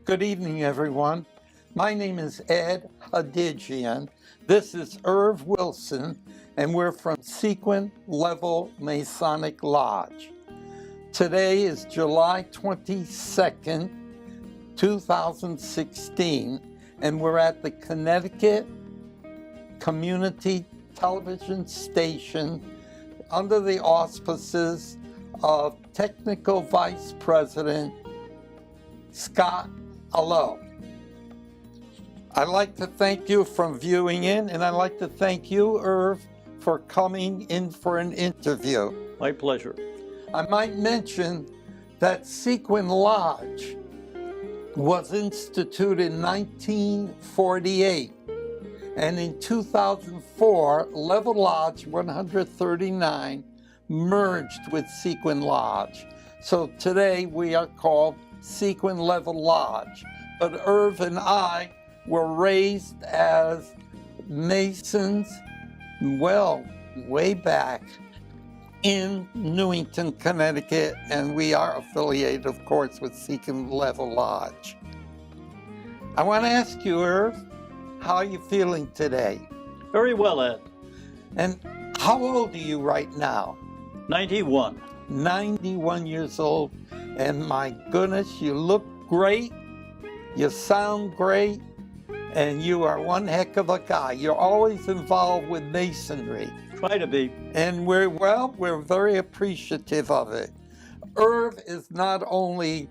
Good evening, everyone. My name is Ed Hadigian. This is Irv Wilson, and we're from Sequin-Level Masonic Lodge. Today is July 22nd, 2016, and we're at the Connecticut Community Television Station under the auspices of Technical Vice President Scott Allo. I'd like to thank you for viewing in, and I'd like to thank you, Irv, for coming in for an interview. My pleasure. I might mention that Sequin Lodge was instituted in 1948, and in 2004, Level Lodge 139 merged with Sequin Lodge. So today we are called Sequin-Level Lodge. But Irv and I were raised as Masons, well, way back in Newington, Connecticut, and we are affiliated, of course, with Sequin-Level Lodge. I want to ask you, Irv, how are you feeling today? Very well, Ed. And how old are you right now? 91. 91 years old, and my goodness, you look great, you sound great, and you are one heck of a guy. You're always involved with Masonry. Try to be. And we're very appreciative of it. Irv is not only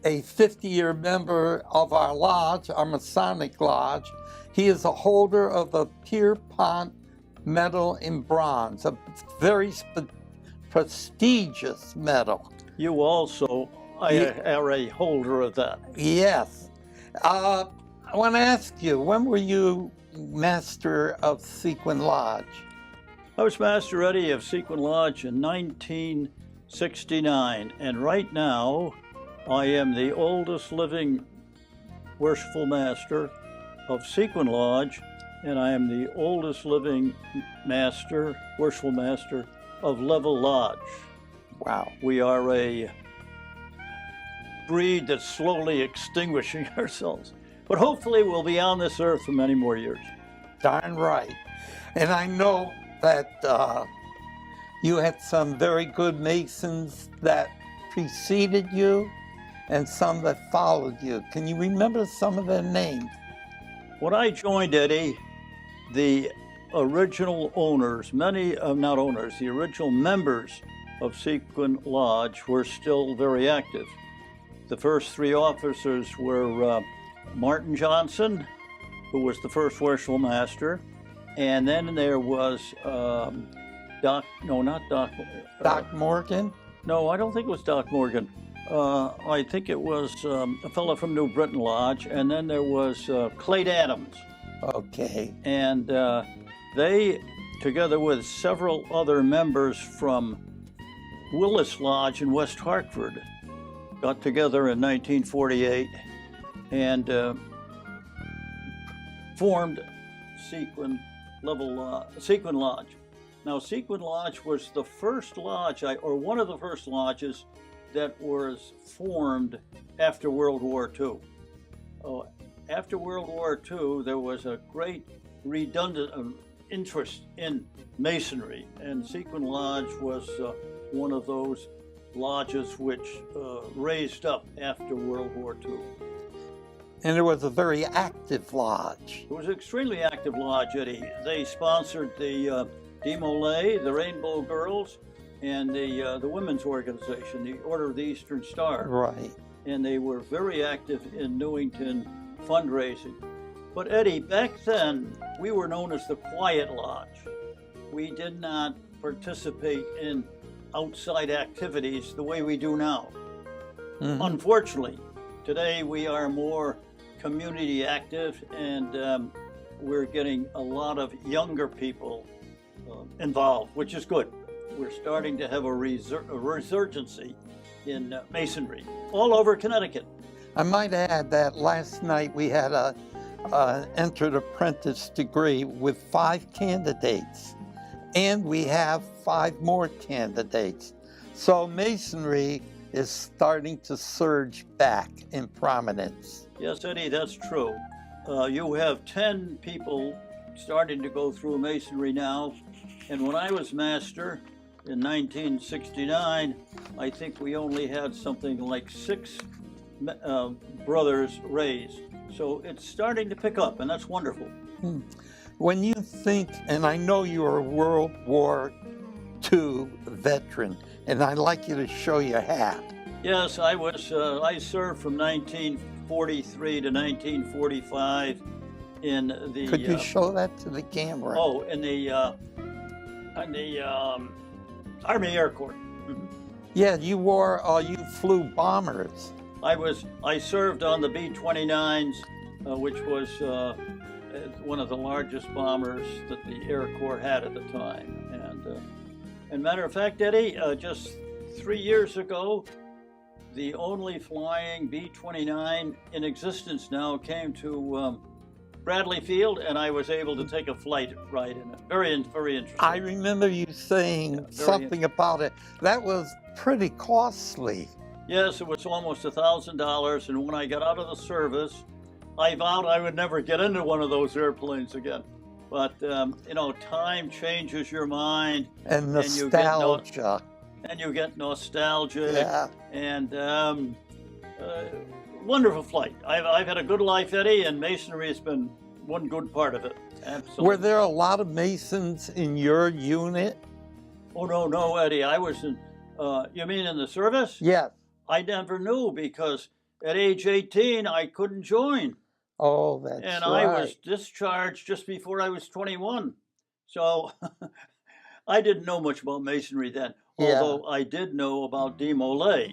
a 50-year member of our lodge, our Masonic Lodge, he is a holder of the Pierpont Medal in Bronze, a very prestigious medal. You also are a holder of that. Yes. I want to ask you, when were you master of Sequin Lodge? I was Master Eddie of Sequin Lodge in 1969, and right now I am the oldest living worshipful master of Sequin Lodge, and I am the oldest living worshipful master of Level Lodge. Wow. We are a breed that's slowly extinguishing ourselves, but hopefully we'll be on this earth for many more years. Darn right. And I know that you had some very good Masons that preceded you and some that followed you. Can you remember some of their names? When I joined Eddie, the original owners, the original members of Sequin Lodge were still very active. The first three officers were Martin Johnson, who was the first worshipful master, and then there was Doc Morgan? No, I don't think it was Doc Morgan. I think it was a fellow from New Britain Lodge, and then there was Clayt Adams. Okay. And they, together with several other members from Willis Lodge in West Hartford, got together in 1948 and formed Sequin Lodge. Now, Sequin Lodge was the first lodge, or one of the first lodges that was formed after World War II. After World War II, there was a great redundant interest in Masonry, and Sequin Lodge was one of those lodges which raised up after World War II. And it was a very active lodge. It was an extremely active lodge, Eddie. They sponsored the Demolay, the Rainbow Girls, and the women's organization, the Order of the Eastern Star. Right. And they were very active in Newington fundraising. But Eddie, back then, we were known as the Quiet Lodge. We did not participate in outside activities the way we do now. Mm-hmm. Unfortunately, today we are more community active, and we're getting a lot of younger people involved, which is good. We're starting to have a resurgency in Masonry all over Connecticut. I might add that last night we had a entered apprentice degree with 5 candidates, and we have 5 more candidates. So Masonry is starting to surge back in prominence. Yes, Eddie, that's true. You have 10 people starting to go through masonry now. And when I was master in 1969, I think we only had something like 6 brothers raised. So it's starting to pick up, and that's wonderful. When you think, and I know you're a World War II veteran, and I'd like you to show your hat. Yes, I was. I served from 1943 to 1945 in the. Could you show that to the camera? Oh, in the Army Air Corps. Yeah, you flew bombers. I served on the B-29s, which was one of the largest bombers that the Air Corps had at the time. And matter of fact, Eddie, just 3 years ago, the only flying B-29 in existence now came to Bradley Field, and I was able to take a flight ride in it. Very interesting. I remember you saying something about it. That was pretty costly. Yes, it was almost $1,000, and when I got out of the service, I vowed I would never get into one of those airplanes again. But, you know, time changes your mind. And nostalgia. And you get nostalgic. Yeah. And wonderful flight. I've had a good life, Eddie, and masonry has been one good part of it. Absolutely. Were there a lot of Masons in your unit? Oh, no, Eddie. I was in, you mean in the service? Yes. I never knew, because at age 18, I couldn't join. Oh, that's right. And I was discharged just before I was 21. So I didn't know much about masonry then, although I did know about demolay.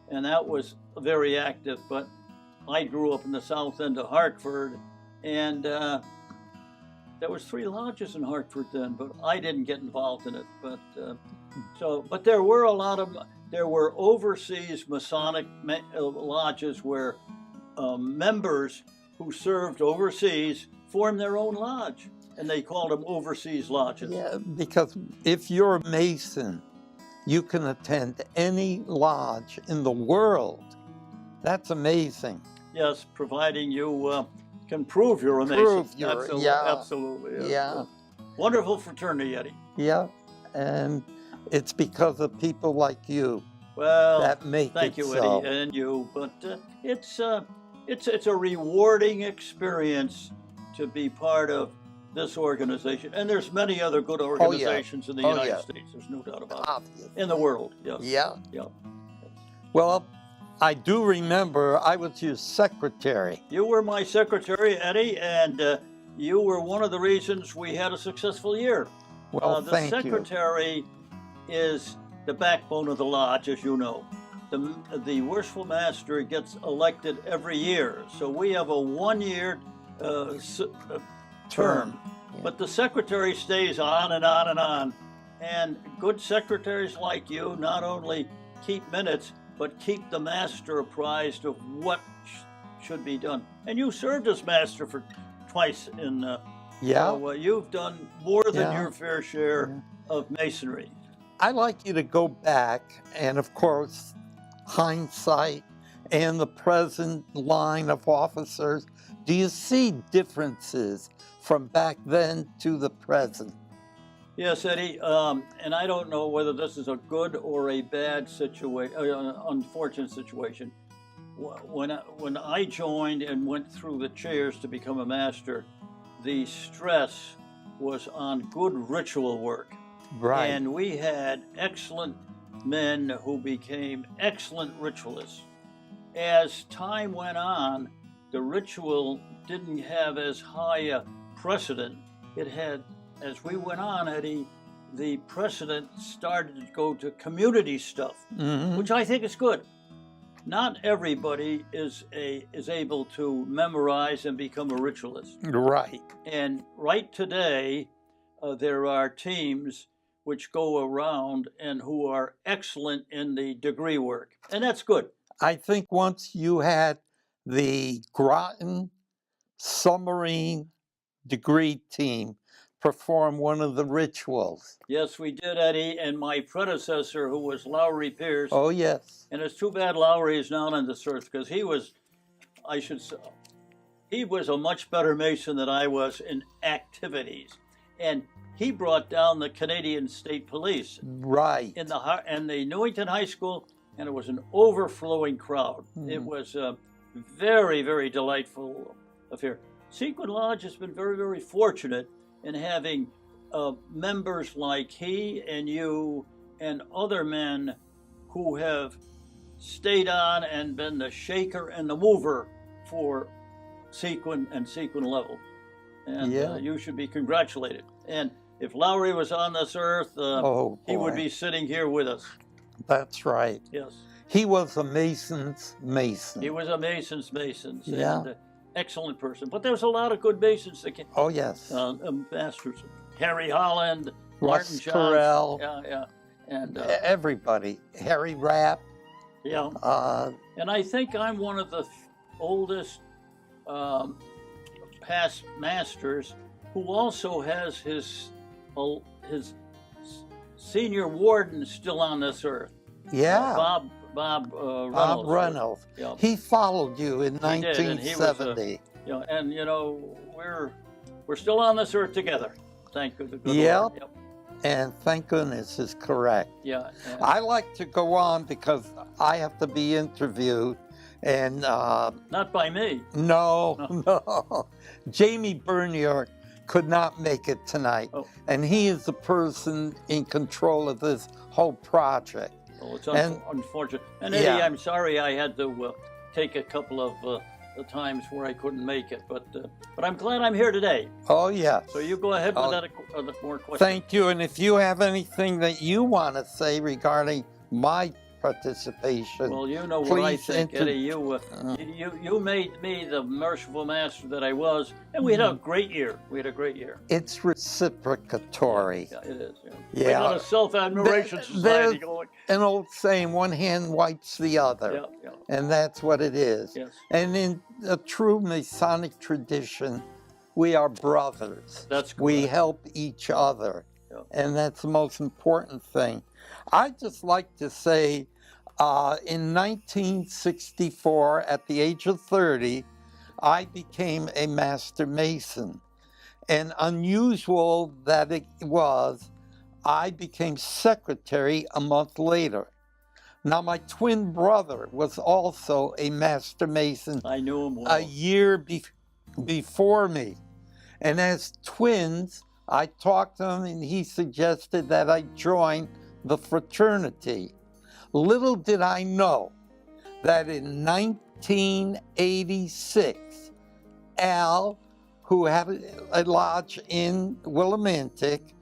And that was very active. But I grew up in the south end of Hartford, and there was 3 lodges in Hartford then, but I didn't get involved in it. But but there were overseas Masonic lodges where members who served overseas formed their own lodge, and they called them overseas lodges. Yeah, because if you're a Mason, you can attend any lodge in the world. That's amazing. Yes, providing you can prove you're a Mason. Absolutely. Yeah. Wonderful fraternity, Eddie. Yeah, and it's because of people like you that make it so. Thank you, Eddie, and you. But it's a rewarding experience to be part of this organization. And there's many other good organizations in the United States. There's no doubt about it. In the world, yes. Yeah. Well, I do remember I was your secretary. You were my secretary, Eddie, and you were one of the reasons we had a successful year. Well, the secretary is the backbone of the lodge, as you know. The worshipful master gets elected every year, so we have a 1-year term. But the secretary stays on and on and on. And good secretaries like you not only keep minutes, but keep the master apprised of what should be done. And you served as master for twice in. So you've done more than your fair share of masonry. I'd like you to go back, and of course, hindsight and the present line of officers. Do you see differences from back then to the present? Yes, Eddie, and I don't know whether this is a good or a bad situation, unfortunate situation. When I joined and went through the chairs to become a master, the stress was on good ritual work. Right. And we had excellent men who became excellent ritualists. As time went on, the ritual didn't have as high a precedent. It had, as we went on, Eddie, the precedent started to go to community stuff, which I think is good. Not everybody is able to memorize and become a ritualist. Right. And right today, there are teams which go around and who are excellent in the degree work, and that's good. I think once you had the Groton submarine degree team, perform one of the rituals. Yes, we did, Eddie, and my predecessor, who was Lowry Pierce. Oh, yes. And it's too bad Lowry is not on this earth, because he was, I should say, he was a much better Mason than I was in activities. And he brought down the Canadian State Police Right. in the Newington High School, and it was an overflowing crowd. It was a very, very delightful affair. Sequin Lodge has been very, very fortunate in having members like he and you and other men who have stayed on and been the shaker and the mover for Sequin and Sequin-Level. And you should be congratulated. And if Lowry was on this earth, he would be sitting here with us. That's right. Yes. He was a Mason's Mason. He was a Mason's Mason. Yeah. And excellent person. But there's a lot of good Masons that came. Oh, yes. Masters. Harry Holland, Russ Martin Carell. Yeah. And everybody. Harry Rapp. yeah. And I think I'm one of the oldest past masters who also has his senior warden still on this earth. Yeah. Bob Reynolds. Bob Reynolds. Yeah. He followed you in He did, and he was 1970. We're still on this earth together. Thank the good Yep. Lord. Yep. And thank goodness is correct. Yeah. I like to go on because I have to be interviewed. And not by me. no. Jamie Bernier could not make it tonight. Oh. And he is the person in control of this whole project. Well, it's unfortunate. And Eddie, I'm sorry I had to take a couple of the times where I couldn't make it, but I'm glad I'm here today. Oh, yes. So you go ahead with that more questions. Thank you. And if you have anything that you want to say regarding my participation, well, you know what I think, Eddie. You made me the merciful master that I was, and we had a great year. It's reciprocatory. Yeah, it is. Yeah. We got a self-admiration society going. An old saying, one hand wipes the other. Yeah. And that's what it is. Yes. And in a true Masonic tradition, we are brothers. That's correct. We help each other. Yeah. And that's the most important thing. I'd just like to say, in 1964, at the age of 30, I became a Master Mason. And unusual that it was, I became secretary a month later. Now, my twin brother was also a Master Mason. I knew him well. A year before me. And as twins, I talked to him and he suggested that I join the fraternity. Little did I know that in 1986, Al, who had a lodge in Willimantic,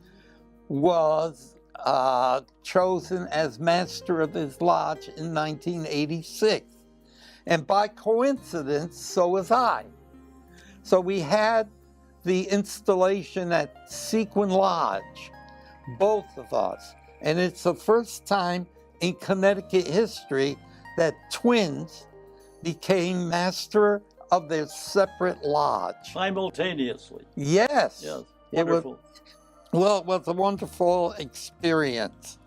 was chosen as master of his lodge in 1986. And by coincidence, so was I. So we had the installation at Sequin Lodge, both of us. And it's the first time in Connecticut history that twins became master of their separate lodge. Simultaneously. Yes. Yes. Wonderful. It was a wonderful experience.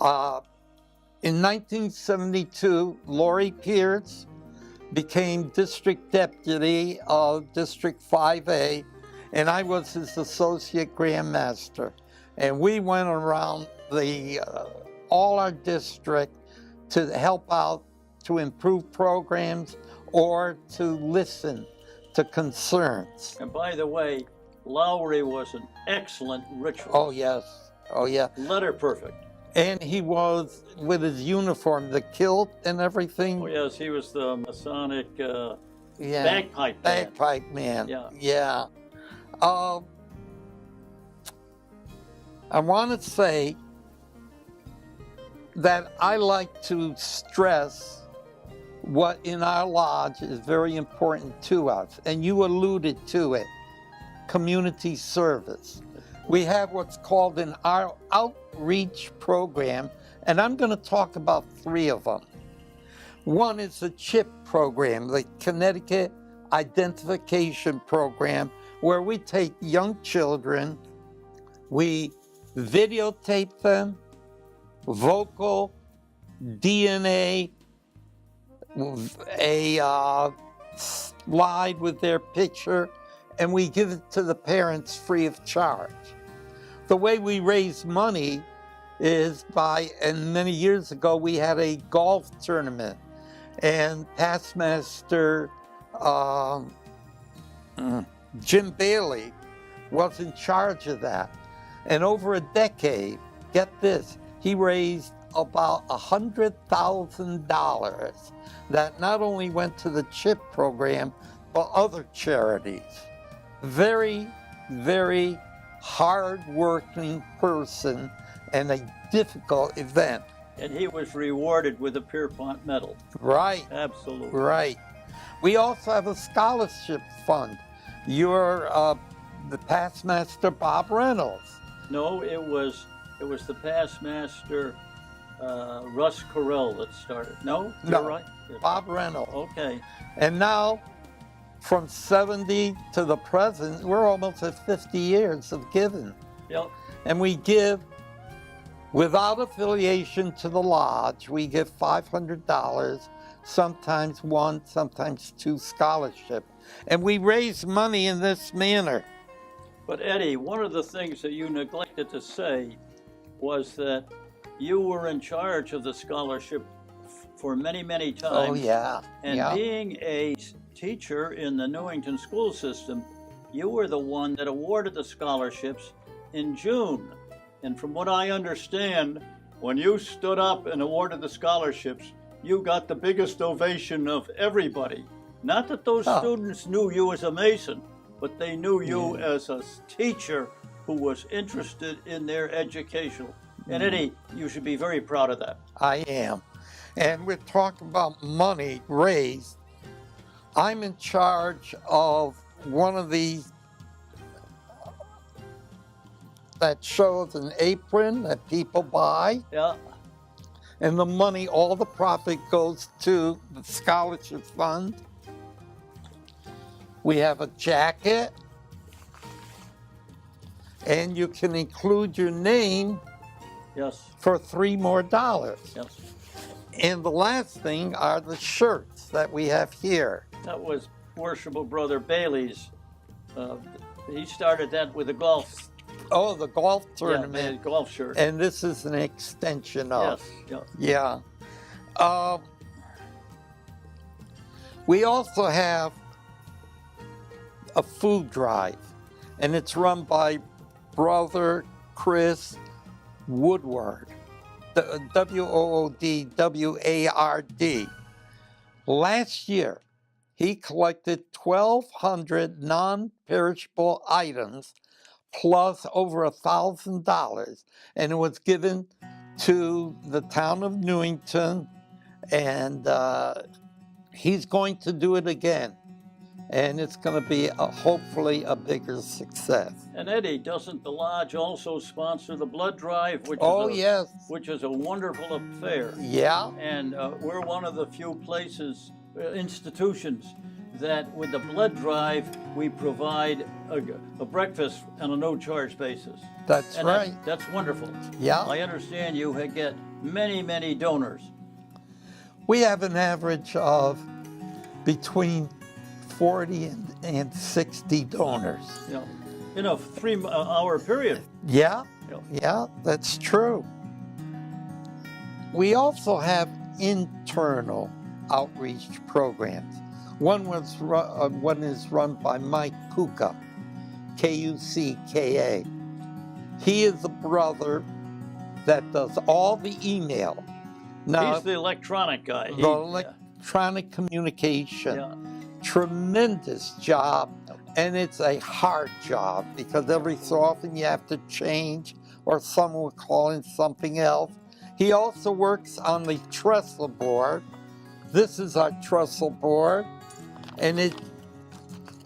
In 1972, Lowry Pierce became district deputy of District 5A, and I was his associate grand master. And we went around all our district to help out, to improve programs, or to listen to concerns. And by the way, Lowry was an excellent ritualist. Oh, yes. Oh, yeah. Letter perfect. And he was, with his uniform, the kilt and everything. Oh, yes, he was the Masonic bagpipe man. Bagpipe man. Yeah. I want to say that I like to stress what in our lodge is very important to us, and you alluded to it, community service. We have what's called an outreach program, and I'm going to talk about 3 of them. One is the CHIP program, the Connecticut Identification Program, where we take young children We videotape them, vocal, DNA, a slide with their picture, and we give it to the parents free of charge. The way we raise money is and many years ago we had a golf tournament, and past master Jim Bailey was in charge of that. And over a decade, get this, he raised about $100,000 that not only went to the CHIP program, but other charities. Very, very hard-working person and a difficult event. And he was rewarded with a Pierpont Medal. Right. Absolutely. Right. We also have a scholarship fund. You're the past master Bob Reynolds. No, it was the past master Russ Carell that started. No, you're right. Yes. Bob Reynolds. Okay. And now, from 70 to the present, we're almost at 50 years of giving. Yep. And we give, without affiliation to the lodge, we give $500, sometimes one, sometimes two scholarship. And we raise money in this manner. But Eddie, one of the things that you neglected to say was that you were in charge of the scholarship for many, many times. Oh, yeah. And yeah. being a teacher in the Newington school system, you were the one that awarded the scholarships in June. And from what I understand, when you stood up and awarded the scholarships, you got the biggest ovation of everybody. Not that those students knew you as a Mason, but they knew you as a teacher who was interested in their educational. And Eddie, you should be very proud of that. I am. And we're talking about money raised. I'm in charge of one of these that shows an apron that people buy. Yeah. And the money, all the profit goes to the scholarship fund. We have a jacket. And you can include your name. Yes. For $3 more. Yes. And the last thing are the shirts that we have here. That was Worshipful Brother Bailey's. He started that with a golf. Oh, the golf tournament. Yeah, the golf shirt. And this is an extension of. Yes. Yeah. We also have a food drive, and it's run by Brother Chris Woodward, Woodward. Last year, he collected 1,200 non-perishable items plus over $1,000, and it was given to the town of Newington, and he's going to do it again. And it's going to be hopefully a bigger success. And Eddie, doesn't the lodge also sponsor the blood drive? Which yes. Which is a wonderful affair. Yeah. And we're one of the few institutions that with the blood drive, we provide a breakfast on a no-charge basis. That's right. That's wonderful. Yeah. I understand you get many, many donors. We have an average of between 40 and 60 donors. Yeah. In a 3-hour period. Yeah. Yeah, that's true. We also have internal outreach programs. One is run by Mike Kuka, Kucka. He is the brother that does all the email. Now, he's the electronic guy. The electronic communication. Yeah. Tremendous job, and it's a hard job because every so often you have to change or someone will call in something else. He also works on the trestle board. This is our trestle board, and it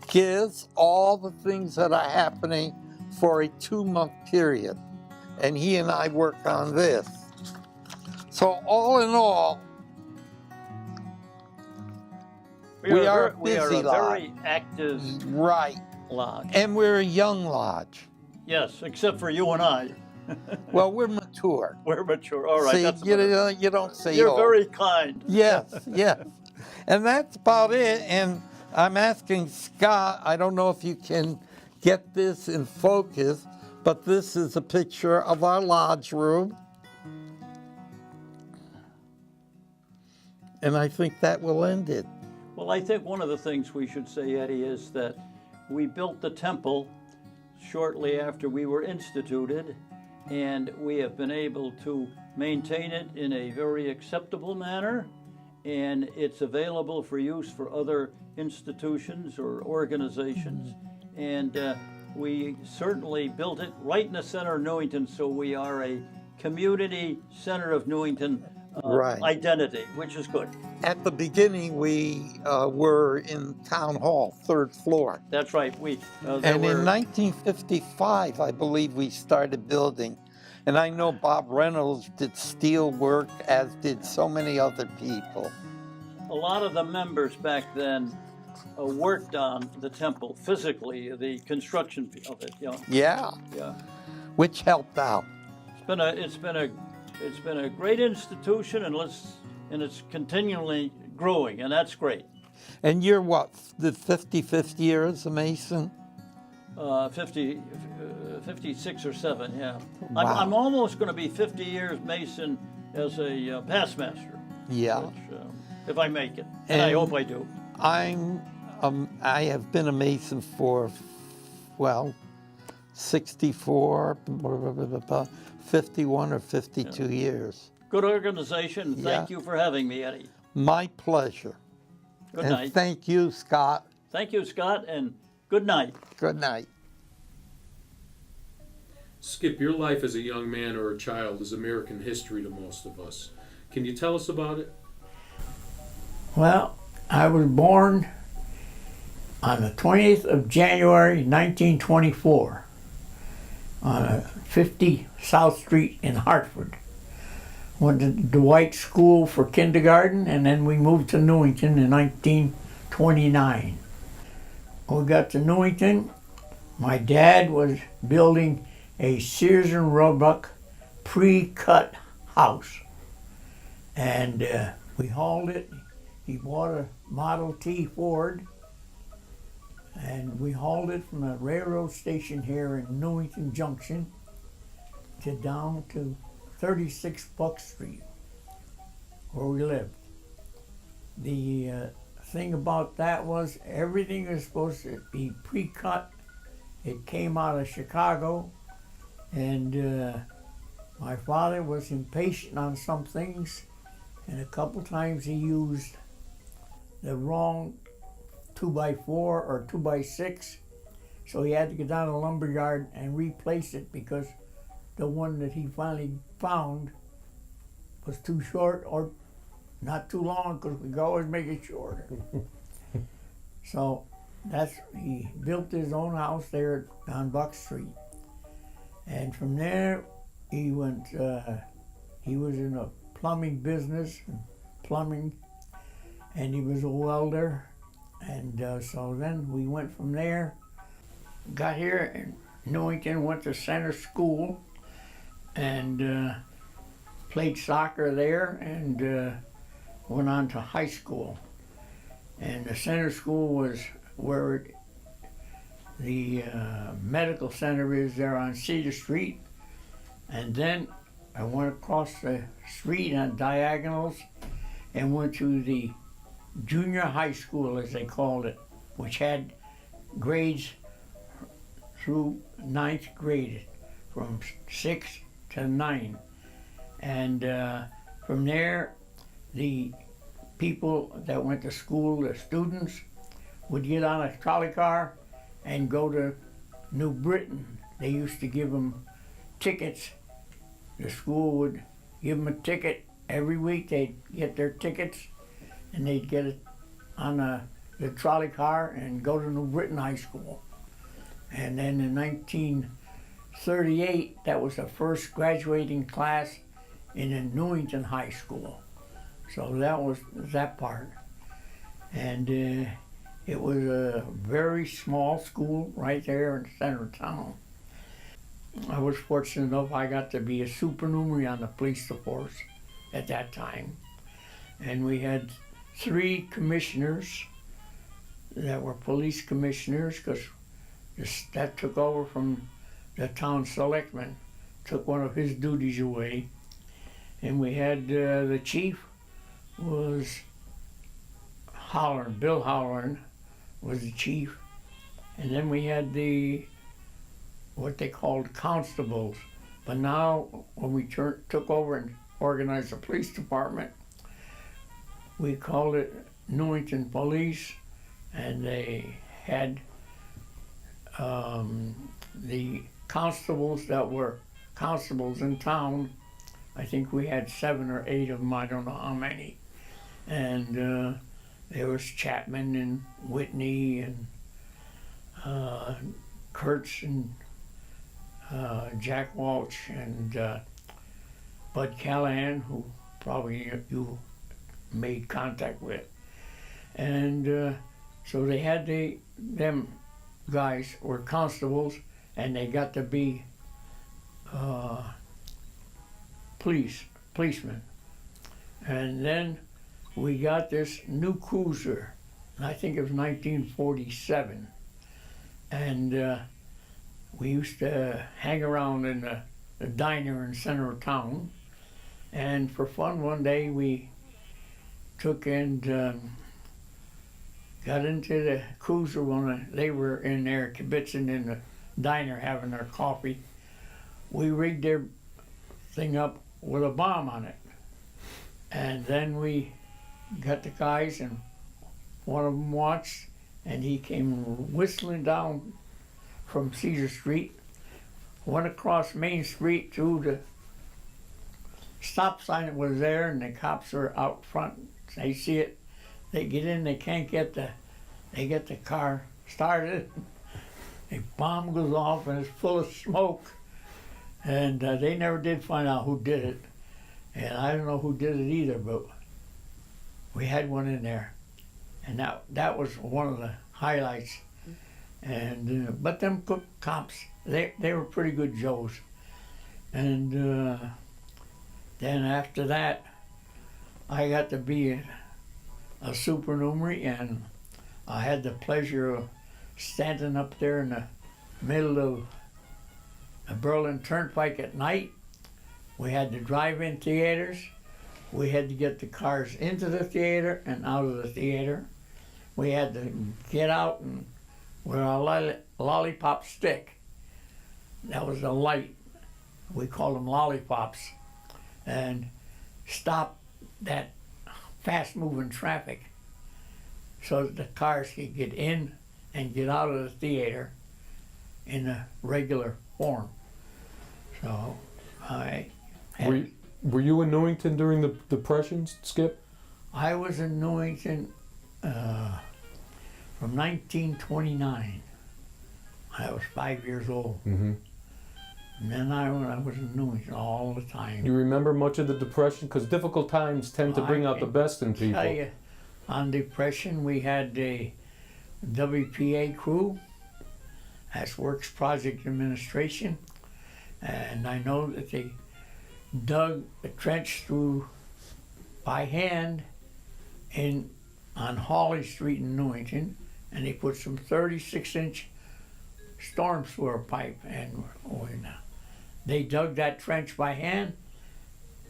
gives all the things that are happening for a 2-month period. And he and I work on this. So all in all, we are a busy lodge. Very active right lodge. And we're a young lodge. Yes, except for you and I. Well, we're mature. We're mature. All right, See, that's you, about it. you don't say You're old. very kind. Yes, yes. And that's about it. And I'm asking Scott, I don't know if you can get this in focus, but this is a picture of our lodge room. And I think that will end it. Well, I think one of the things we should say, Eddie, is that we built the temple shortly after we were instituted, and we have been able to maintain it in a very acceptable manner, and it's available for use for other institutions or organizations. And we certainly built it right in the center of Newington, so we are a community center of Newington Right. identity, which is good. At the beginning, we were in Town Hall, third floor. That's right. And in 1955, I believe we started building. And I know Bob Reynolds did steel work, as did so many other people. A lot of the members back then worked on the temple physically, the construction of it. You know. Yeah, Yeah. which helped out. It's been a great institution, and it's continually growing, and that's great. And you're what, the 55th year as a Mason? 56 or 7, yeah. Wow. I'm almost going to be 50 years Mason as a past master. Yeah. Which, if I make it, and I hope I do. I have been a Mason for, well, 64, 51 or 52 years. Good organization. Thank you for having me, Eddie. My pleasure. Good And night. thank you, Scott. Thank you, Scott, and good night. Good night. Skip, your life as a young man or a child is American history to most of us. Can you tell us about it? Well, I was born on the 20th of January 1924 on 50 South Street in Hartford. Went to Dwight School for kindergarten, and then we moved to Newington in 1929. When we got to Newington, my dad was building a Sears and Roebuck pre-cut house, and we hauled it. He bought a Model T Ford, and we hauled it from the railroad station here in Newington Junction to down to 36 Buck Street, where we lived. The thing about that was everything was supposed to be pre-cut. It came out of Chicago, and my father was impatient on some things, and a couple times he used the wrong 2x4 or 2x6, so he had to get down to the lumberyard and replace it because the one that he finally found was too short or not too long, because we could always make it shorter. So he built his own house there on Buck Street, and from there he went. He was in a plumbing business, and he was a welder. And so then we went from there, got here in Newington, went to center school, and played soccer there, and went on to high school. And the center school was where the medical center is there on Cedar Street. And then I went across the street on diagonals and went to the junior high school, as they called it, which had grades through 9th grade, from 6 to 9. And from there, the people that went to school, the students, would get on a trolley car and go to New Britain. They used to give them tickets. The school would give them a ticket every week. They'd get their tickets, and they'd get it on the trolley car and go to New Britain High School. And then in 1938, that was the first graduating class in a Newington High School. So that was that part. And it was a very small school right there in the center of town. I was fortunate enough I got to be a supernumerary on the police force at that time. And we had 3 commissioners that were police commissioners, because that took over from the town selectman, took one of his duties away. And we had the chief was Bill Holleran was the chief. And then we had what they called constables. But now, when we took over and organized the police department, we called it Newington Police, and they had the constables that were constables in town. I think we had 7 or 8 of them, I don't know how many. And there was Chapman and Whitney and Kurtz and Jack Walsh and Bud Callahan, who probably you made contact with. And so they had them guys were constables, and they got to be policemen. And then we got this new cruiser, and I think it was 1947. And we used to hang around in the diner in the center of town. And for fun, one day we took and got into the cruiser when they were in there kibitzing in the diner having their coffee. We rigged their thing up with a bomb on it. And then we got the guys, and one of them watched, and he came whistling down from Cedar Street, went across Main Street to the stop sign that was there, and the cops are out front. They see it, they get in, they can't get they get the car started. A bomb goes off and it's full of smoke, and they never did find out who did it. And I don't know who did it either, but we had one in there, and that was one of the highlights. And but them cops, they were pretty good Joes. And then after that, I got to be a supernumerary, and I had the pleasure of standing up there in the middle of the Berlin Turnpike at night. We had the drive-in theaters. We had to get the cars into the theater and out of the theater. We had to get out and with a lollipop stick. That was a light. We called them lollipops. And stop that fast-moving traffic so that the cars could get in and get out of the theater in a regular form. So Were you in Newington during the Depression, Skip? I was in Newington from 1929. I was 5 years old. Mm-hmm. And then I was in Newington all the time. You remember much of the Depression? Because difficult times tend to bring out the best in people. Tell you, on Depression, we had the WPA crew, that's Works Project Administration, and I know that they dug a trench through by hand on Hawley Street in Newington, and they put some 36-inch storm sewer pipe, and they dug that trench by hand.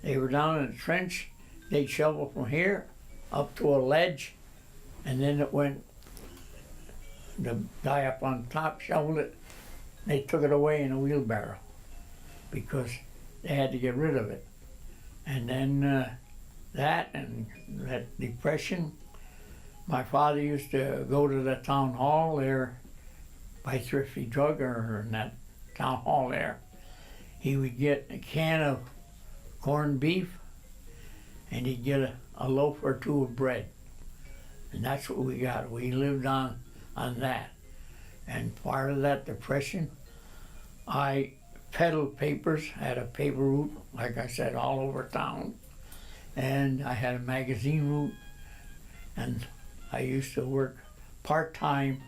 They were down in the trench. They'd shovel from here up to a ledge, and then it went, the guy up on top shoveled it. They took it away in a wheelbarrow because they had to get rid of it. And then that Depression, my father used to go to the town hall there by Thrifty Drug, or in that town hall there. He would get a can of corned beef, and he'd get a loaf or two of bread. And that's what we got. We lived on that. And part of that Depression, I peddled papers, had a paper route, like I said, all over town. And I had a magazine route, and I used to work part-time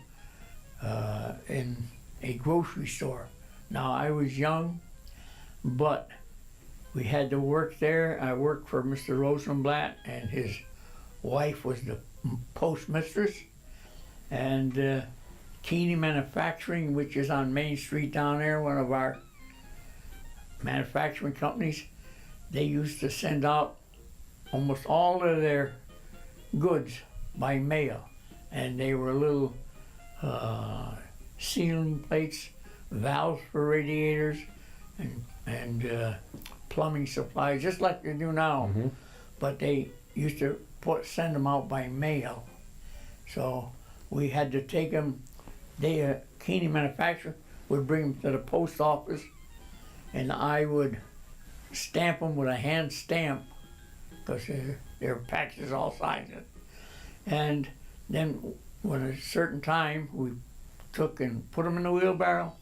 in a grocery store Now, I was young, but we had to work there. I worked for Mr. Rosenblatt, and his wife was the postmistress. And Keeney Manufacturing, which is on Main Street down there, one of our manufacturing companies, they used to send out almost all of their goods by mail. And they were little ceiling plates, valves for radiators, and plumbing supplies, just like they do now. Mm-hmm. But they used to send them out by mail. So we had to take them. Keeney Manufacturer would bring them to the post office, and I would stamp them with a hand stamp, because there were packages all sizes. And then when a certain time, we took and put them in the wheelbarrow,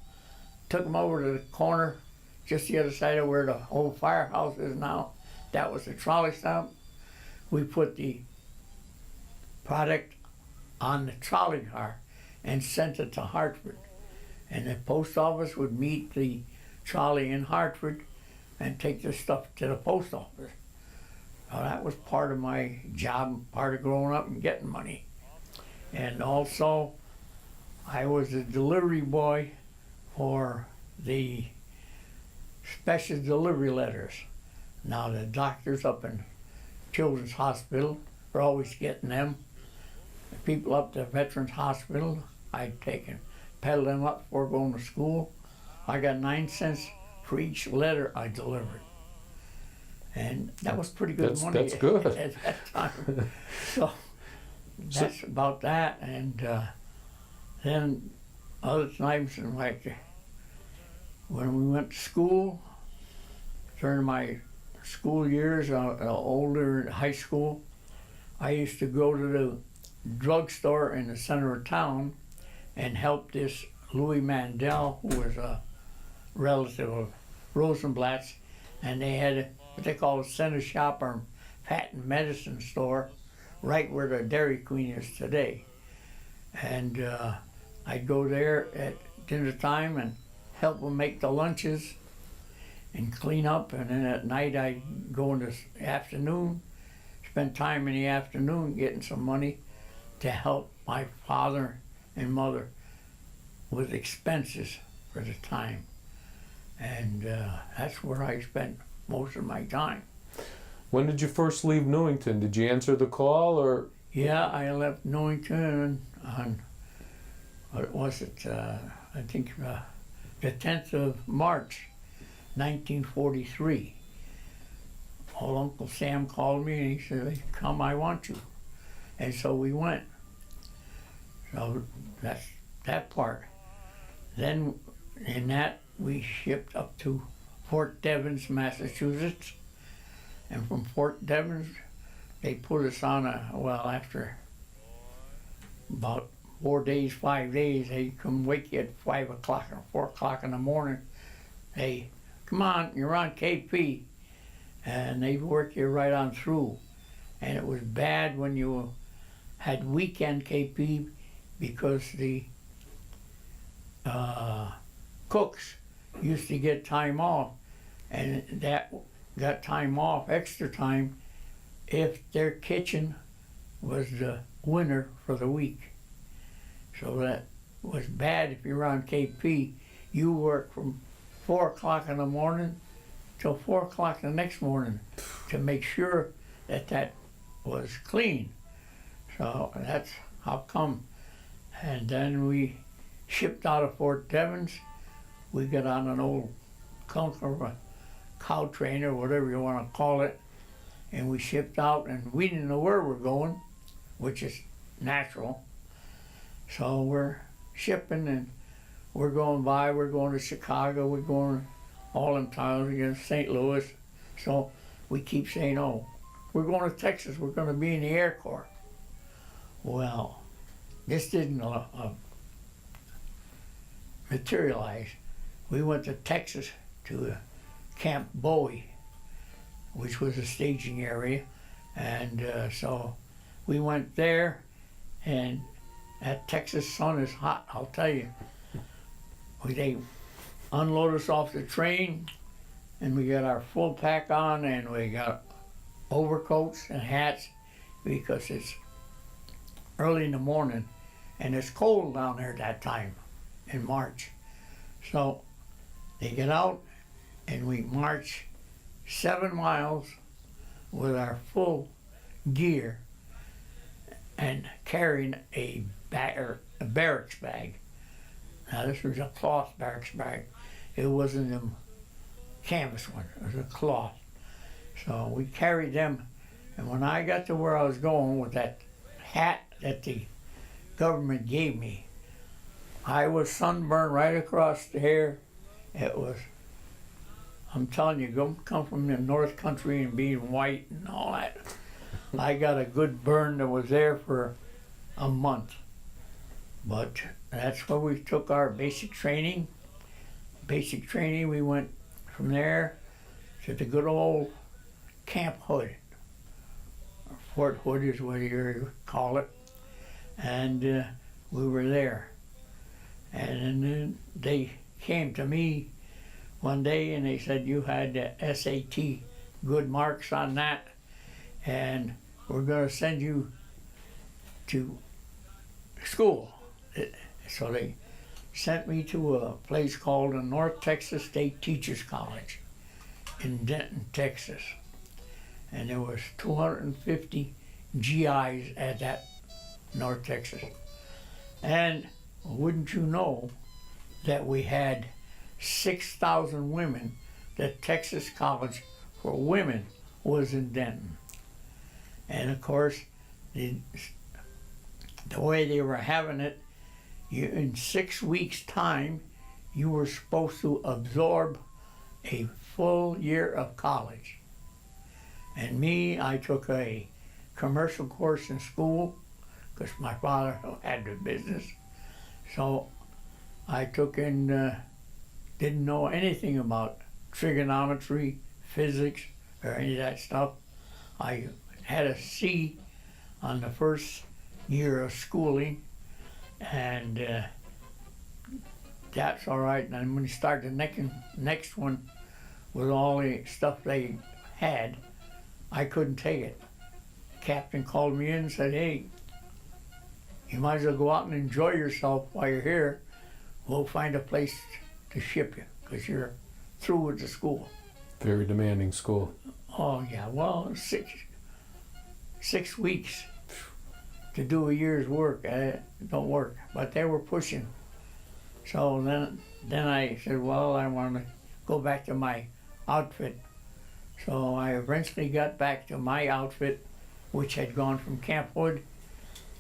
took them over to the corner, just the other side of where the old firehouse is now. That was the trolley stop. We put the product on the trolley car and sent it to Hartford. And the post office would meet the trolley in Hartford and take the stuff to the post office. Now, that was part of my job, part of growing up and getting money. And also, I was a delivery boy for the special delivery letters. Now, the doctors up in Children's Hospital are always getting them. The people up to Veterans Hospital, I'd take and peddle them up before going to school. I got 9 cents for each letter I delivered. And that was pretty good money That's good. at that time. So that's about that. And then other times, like when we went to school, during my school years, older high school, I used to go to the drugstore in the center of town and help this Louis Mandel, who was a relative of Rosenblatt's, and they had what they call a center shop or patent medicine store right where the Dairy Queen is today. And I'd go there at dinner time and help them make the lunches and clean up, and then at night I'd go in the afternoon, spend time in the afternoon getting some money to help my father and mother with expenses for the time. And that's where I spent most of my time. When did you first leave Newington? Did you answer the call, or? Yeah, I left Newington on, what was it, I think the 10th of March, 1943. Old Uncle Sam called me and he said, "Come, I want you." And so we went. So that's that part. Then in that, we shipped up to Fort Devens, Massachusetts. And from Fort Devens, they put us on after about 4 days, 5 days, they come wake you at 5 o'clock or 4 o'clock in the morning. Hey, come on, you're on KP. And they work you right on through. And it was bad when you had weekend KP, because the cooks used to get time off, and that got time off, extra time, if their kitchen was the winner for the week. So that was bad if you're on KP. You work from 4 o'clock in the morning till 4 o'clock the next morning to make sure that that was clean. So that's how come. And then we shipped out of Fort Devens. We got on an old clunk of a cow train or whatever you want to call it, and we shipped out, and we didn't know where we're going, which is natural. So we're shipping, and we're going to Chicago, we're going all them towns, against St. Louis. So we keep saying, oh, we're going to Texas, we're going to be in the Air Corps. Well, this didn't materialize. We went to Texas to Camp Bowie, which was a staging area, and so we went there, and that Texas sun is hot, I'll tell you. They unload us off the train, and we got our full pack on, and we got overcoats and hats because it's early in the morning and it's cold down there that time in March. So they get out and we march 7 miles with our full gear and carrying a barracks bag. Now this was a cloth barracks bag. It wasn't a canvas one, it was a cloth. So we carried them, and when I got to where I was going with that hat that the government gave me, I was sunburned right across the hair. It was, I'm telling you, come from the North Country and being white and all that. I got a good burn that was there for a month. But that's where we took our basic training. Basic training, we went from there to the good old Camp Hood. Fort Hood is what you call it. And we were there. And then they came to me one day and they said, you had SAT good marks on that, and we're going to send you to school. So they sent me to a place called the North Texas State Teachers College in Denton, Texas. And there was 250 GIs at that North Texas. And wouldn't you know that we had 6,000 women, that Texas College for Women was in Denton. And of course, the way they were having it, in 6 weeks' time, you were supposed to absorb a full year of college. And me, I took a commercial course in school because my father had the business. So I took and didn't know anything about trigonometry, physics, or any of that stuff. I had a C on the first year of schooling, and that's all right. And then when you start the next one with all the stuff they had, I couldn't take it. Captain called me in and said, hey, you might as well go out and enjoy yourself while you're here. We'll find a place to ship you because you're through with the school. Very demanding school. Oh yeah, well, 6 weeks to do a year's work, don't work, but they were pushing. So then I said, well, I want to go back to my outfit. So I eventually got back to my outfit, which had gone from Camp Hood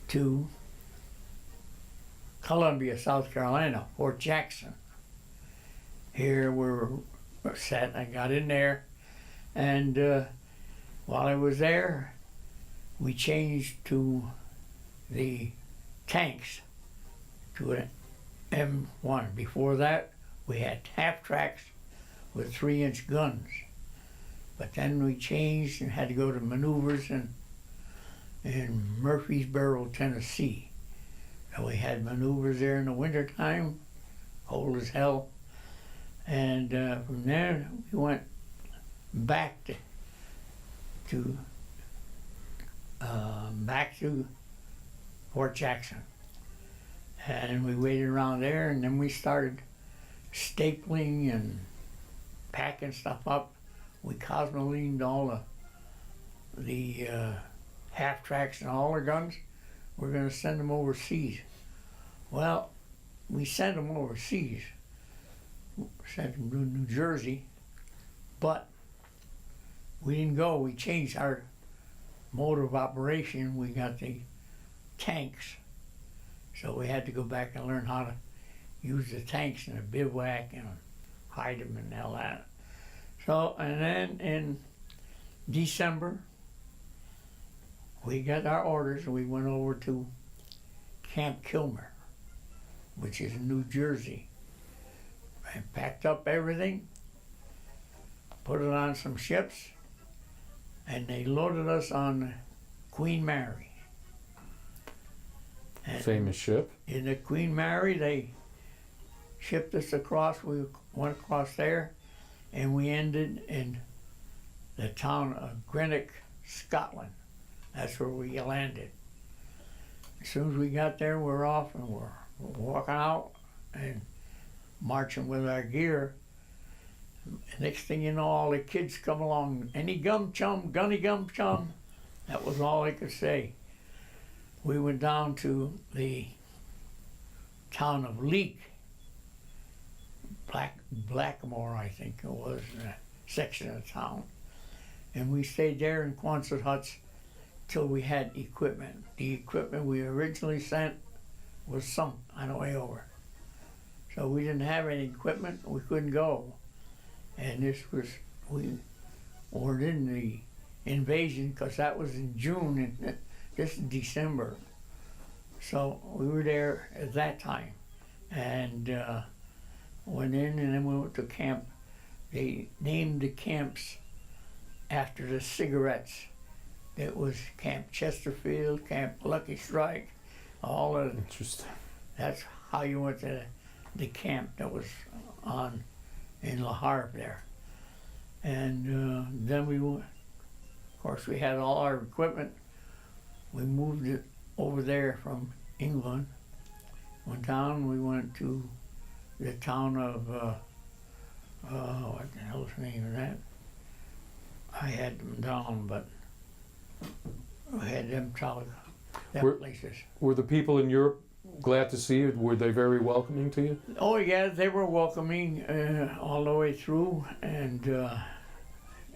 to Columbia, South Carolina, Fort Jackson. Here we're set. I got in there, and while I was there, we changed to the tanks, to an M1. Before that, we had half tracks with 3-inch guns. But then we changed and had to go to maneuvers in Murfreesboro, Tennessee. And we had maneuvers there in the wintertime, cold as hell. And from there, we went back to Fort Jackson. And we waited around there, and then we started stapling and packing stuff up. We cosmolined all the half tracks and all the guns. We're going to send them overseas. Well, we sent them overseas. Sent them to New Jersey, but we didn't go. We changed our mode of operation. We got the tanks, so we had to go back and learn how to use the tanks in a bivouac and hide them and all that. So, and then in December, we got our orders and we went over to Camp Kilmer, which is in New Jersey. I packed up everything, put it on some ships, and they loaded us on Queen Mary. And Famous ship. in the Queen Mary, they shipped us across. We went across there, and we ended in the town of Greenock, Scotland. That's where we landed. As soon as we got there, we're off and we're walking out and marching with our gear. Next thing you know, all the kids come along. Any gum chum, gunny gum chum. That was all they could say. We went down to the town of Leek, Blackmore, I think it was, a section of town. And we stayed there in Quonset huts till we had equipment. The equipment we originally sent was sunk on the way over. So we didn't have any equipment, we couldn't go. And we weren't in the invasion because that was in June and this is December. So we were there at that time and went in, and then we went to camp. They named the camps after the cigarettes. It was Camp Chesterfield, Camp Lucky Strike, all of it. Interesting. That's how you went to the camp that was on in La Harpe there. And then we went, of course we had all our equipment. We moved it over there from England. Went down, we went to the town of, what the hell's the name of that? I had them down, but I had them places. Were the people in Europe glad to see you? Were they very welcoming to you? Oh yeah, they were welcoming all the way through, and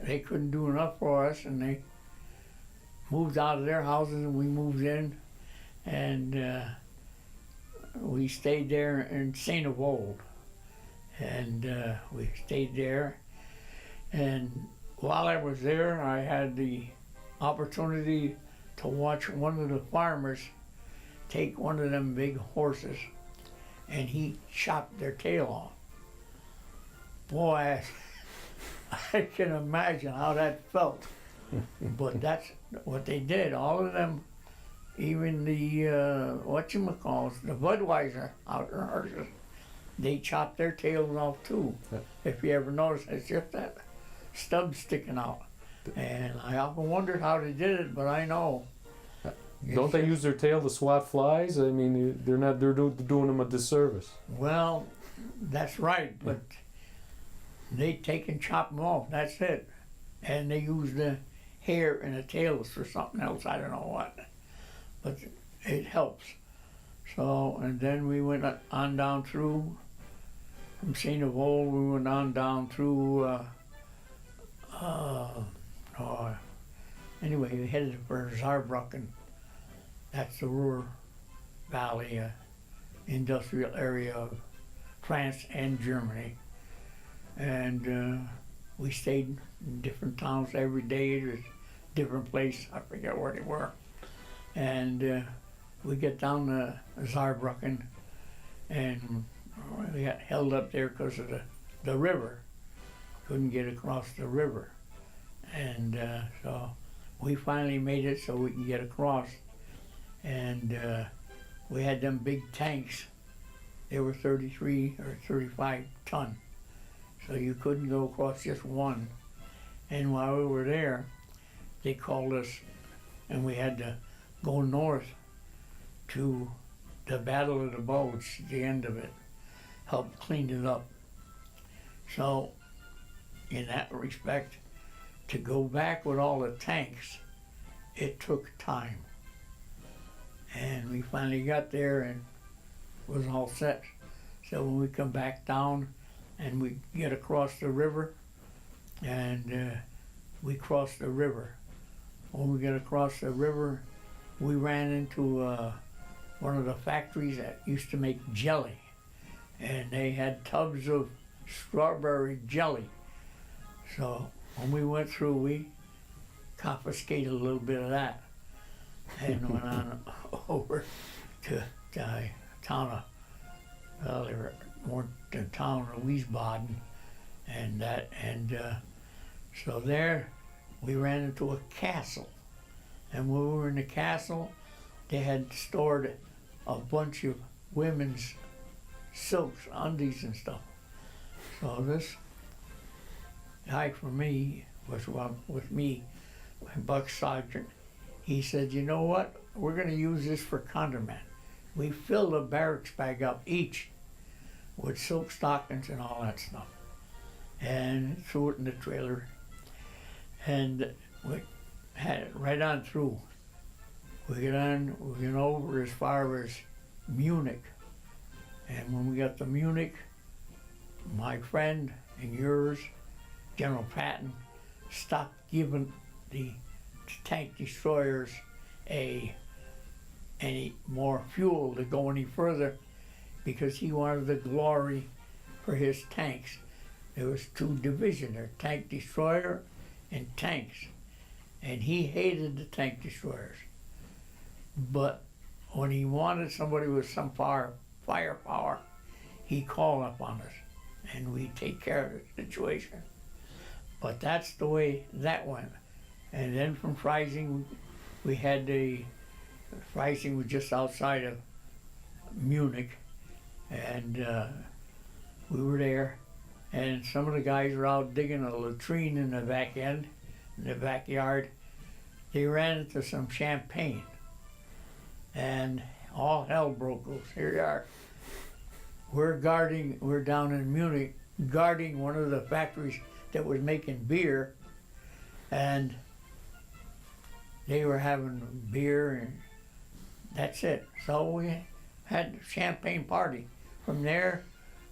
they couldn't do enough for us, and they moved out of their houses and we moved in, and we stayed there in St. Avold, and we stayed there, and while I was there, I had the opportunity to watch one of the farmers take one of them big horses, and he chopped their tail off. Boy, I can imagine how that felt. But that's what they did. All of them, even the, whatchamacalls, the Budweiser horses, they chopped their tails off too. Yeah. If you ever notice, it's just that stub sticking out. And I often wondered how they did it, but I know. Don't they use their tail to swat flies? I mean, they're doing them a disservice. Well, that's right, but they take and chop them off, that's it. And they use the hair and the tails for something else, I don't know what. But it helps. So, and then we went on down through, from St. Avold, we went on down through, anyway, we headed for Saarbrücken. That's the Ruhr Valley, industrial area of France and Germany. And we stayed in different towns every day. It was a different place, I forget where they were. And we get down to Saarbrücken, and we got held up there because of the river. Couldn't get across the river. And so we finally made it so we can get across. And we had them big tanks. They were 33 or 35 ton. So you couldn't go across just one. And while we were there, they called us, and we had to go north to the Battle of the Bulge, the end of it, help clean it up. So in that respect, to go back with all the tanks, it took time. And we finally got there and was all set. So when we come back down and we get across the river, and we crossed the river. When we get across the river, we ran into one of the factories that used to make jelly. And they had tubs of strawberry jelly. So when we went through, we confiscated a little bit of that and went on over to the town of, well, they were more the town of Wiesbaden, and that, and so there we ran into a castle, and when we were in the castle, they had stored a bunch of women's silks, undies and stuff. So this guy for me was with me, my buck sergeant. He said, you know what? We're going to use this for contraband. We filled a barracks bag up each with silk stockings and all that stuff, and threw it in the trailer, and we had it right on through. We went over as far as Munich, and when we got to Munich, my friend and yours, General Patton, stopped giving the tank destroyers any more fuel to go any further, because he wanted the glory for his tanks. There was 2 divisions there, tank destroyer and tanks, and he hated the tank destroyers. But when he wanted somebody with some firepower, he called up on us, and we take care of the situation. But that's the way that went. And then from Freising, we had Freising was just outside of Munich, and we were there, and some of the guys were out digging a latrine in the back end, in the backyard. They ran into some champagne, and all hell broke loose. Here we are. We're down in Munich, guarding one of the factories that was making beer, and they were having beer, and that's it. So we had a champagne party. From there,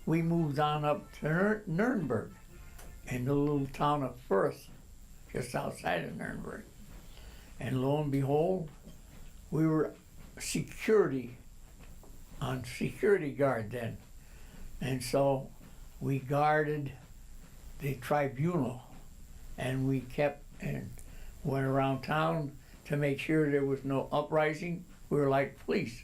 we moved on up to Nuremberg, in the little town of Fürth, just outside of Nuremberg. And lo and behold, we were security guard then. And so we guarded the tribunal, and we kept and went around town to make sure there was no uprising. We were like police.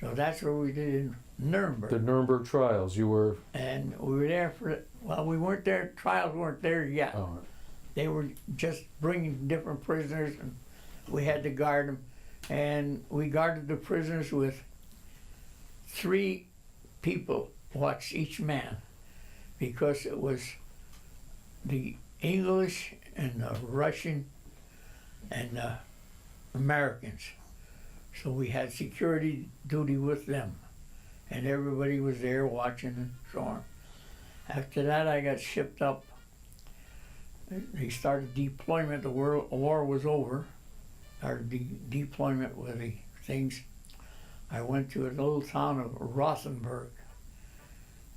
So that's what we did in Nuremberg. The Nuremberg trials, you were... And we were there well, we weren't there, trials weren't there yet. Oh. They were just bringing different prisoners, and we had to guard them. And we guarded the prisoners with 3 people watch each man, because it was the English and the Russian and the Americans. So we had security duty with them, and everybody was there watching and so on. After that, I got shipped up. They started deployment. The war was over. Started deployment with the things. I went to a little town of Rothenburg,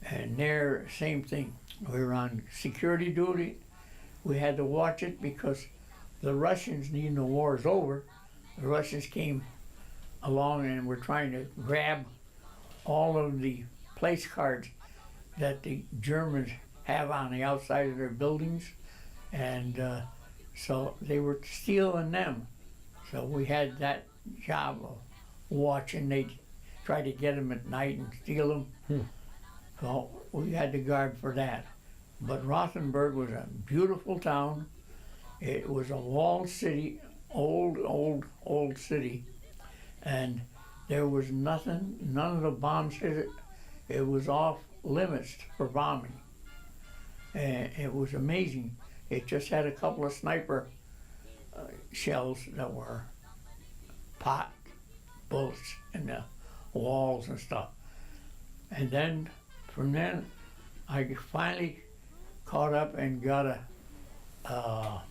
and there, same thing. We were on security duty. We had to watch it because the Russians, needing the war is over, the Russians came along and were trying to grab all of the place cards that the Germans have on the outside of their buildings, and so they were stealing them. So we had that job of watching. They tried to get them at night and steal them. So we had to guard for that. But Rothenburg was a beautiful town. It was a walled city, old city, and there was nothing, none of the bombs hit it. It was off limits for bombing. And it was amazing. It just had a couple of sniper shells that were pot bullets in the walls and stuff. And then, from then, I finally caught up and got a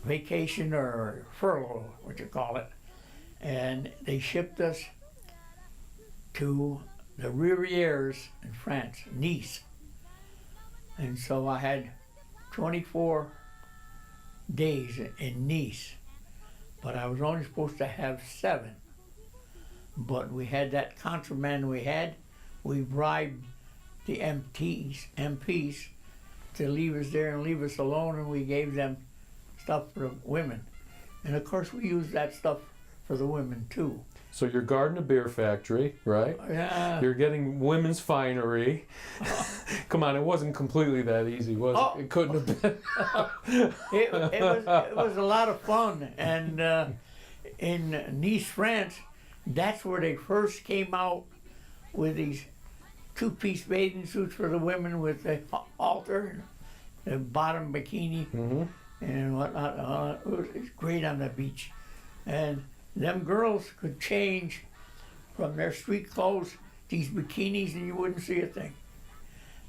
vacation or furlough, what you call it, and they shipped us to the Rivières in France, Nice. And so I had 24 days in Nice, but I was only supposed to have 7. But we had that contraband we bribed the MPs to leave us there and leave us alone, and we gave them stuff for the women. And of course we used that stuff for the women too. So you're guarding a beer factory, right? Yeah. You're getting women's finery. Come on, it wasn't completely that easy, was it? It couldn't have been. it was a lot of fun. And in Nice, France, that's where they first came out with these two-piece bathing suits for the women with the halter, the bottom bikini, and whatnot. It was great on the beach. And them girls could change from their street clothes, these bikinis, and you wouldn't see a thing.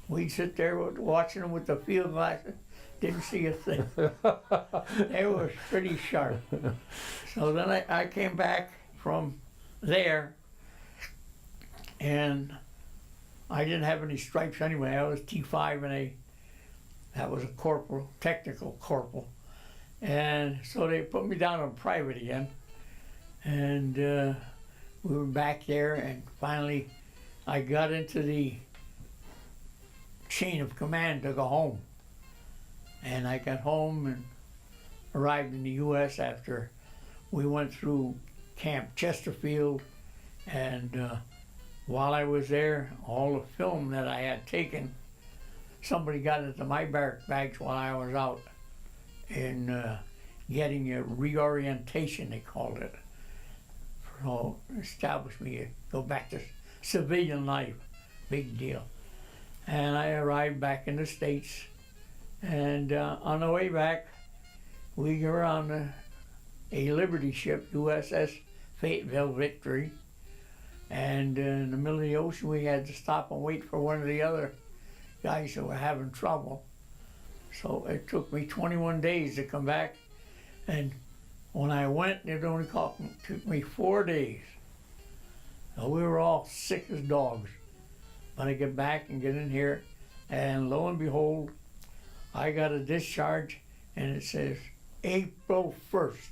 We'd sit there watching them with the field glasses, didn't see a thing. They were pretty sharp. So then I came back from there, and I didn't have any stripes anyway. I was T5 and that was a corporal, technical corporal. And so they put me down on private again. And we were back there, and finally I got into the chain of command to go home. And I got home and arrived in the U.S. after we went through Camp Chesterfield. And while I was there, all the film that I had taken, somebody got into my barrack bags while I was out in getting a reorientation, they called it. So established me, go back to civilian life, big deal. And I arrived back in the States, and on the way back, we were on a Liberty ship, USS Fayetteville Victory, and in the middle of the ocean we had to stop and wait for one of the other guys who were having trouble. So it took me 21 days to come back, and when I went, it only took me 4 days. So we were all sick as dogs. But I get back and get in here, and lo and behold, I got a discharge, and it says April 1st,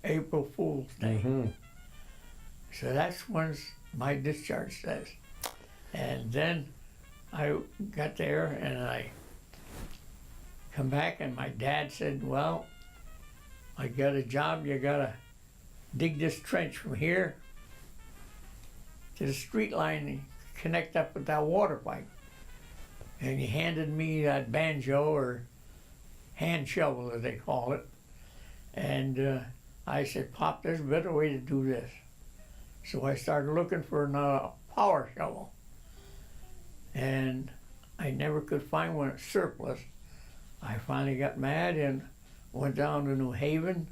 April Fool's Day. So that's when my discharge says. And then I got there, and I come back, and my dad said, well, I got a job, you gotta dig this trench from here to the street line and connect up with that water pipe. And he handed me that banjo, or hand shovel as they call it. And I said, Pop, there's a better way to do this. So I started looking for another power shovel. And I never could find one surplus. I finally got mad and went down to New Haven,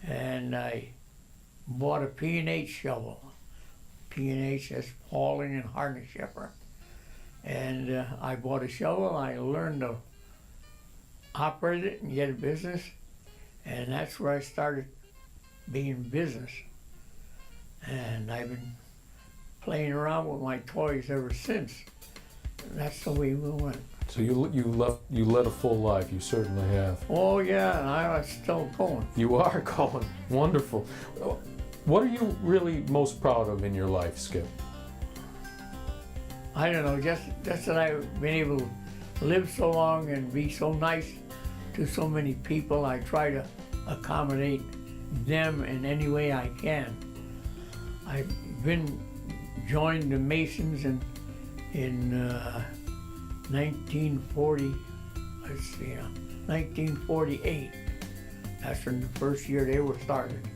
and I bought a P&H shovel. P&H is Pauling and Hardneshipper. And I bought a shovel. I learned to operate it and get a business, and that's where I started being business. And I've been playing around with my toys ever since. That's the way we went. So you led a full life. You certainly have. Oh yeah, and I was still going. You are going. Wonderful. What are you really most proud of in your life, Skip? I don't know, just that I've been able to live so long and be so nice to so many people. I try to accommodate them in any way I can. I've joined the Masons in 1948. That's when the first year they were started.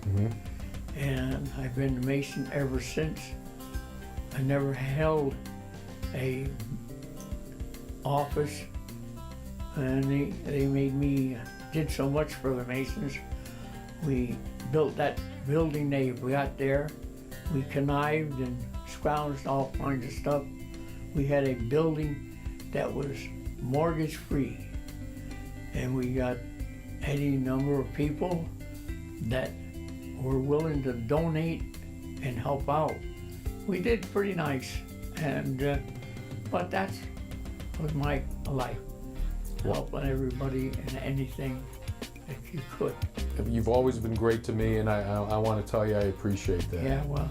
And I've been a Mason ever since. I never held a office, and they made me, did so much for the Masons. We built that building they got there. We connived and scrounged all kinds of stuff. We had a building that was mortgage free, and we got any number of people that were willing to donate and help out. We did pretty nice, and but that was my life, helping everybody and anything that you could. You've always been great to me, and I want to tell you I appreciate that. Yeah, well,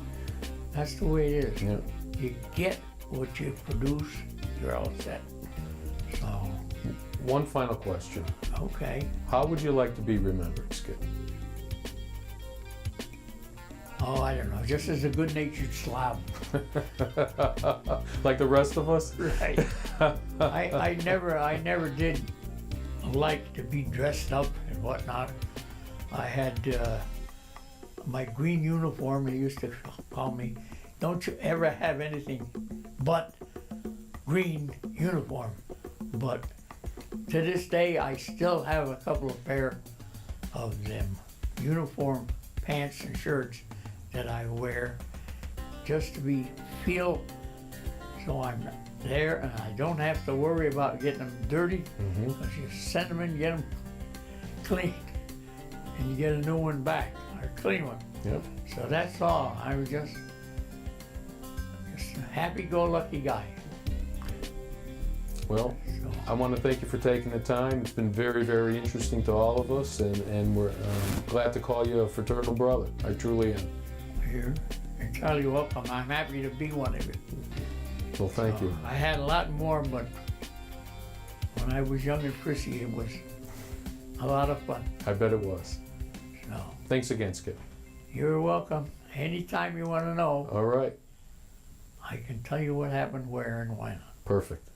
that's the way it is. Yeah. You get what you produce, you're all set. So. One final question. Okay. How would you like to be remembered, Skip? Oh, I don't know, just as a good-natured slob. Like the rest of us? Right. I never did like to be dressed up and whatnot. I had my green uniform, they used to call me, don't you ever have anything but green uniform. But to this day, I still have a couple of pair of them uniform pants and shirts that I wear just to feel so I'm there and I don't have to worry about getting them dirty, because you send them in, get them clean, and you get a new one back, or a clean one. Yep. So that's all. I was just a happy-go-lucky guy. Well, So, I want to thank you for taking the time. It's been very, very interesting to all of us, and we're glad to call you a fraternal brother. I truly am. here, and Charlie, welcome. I'm happy to be one of you. Well, thank you. I had a lot more, but when I was young and prissy, it was a lot of fun. I bet it was. So, Thanks again, Skip. you're welcome. Anytime you want to know, All right. I can tell you what happened where and when. Perfect.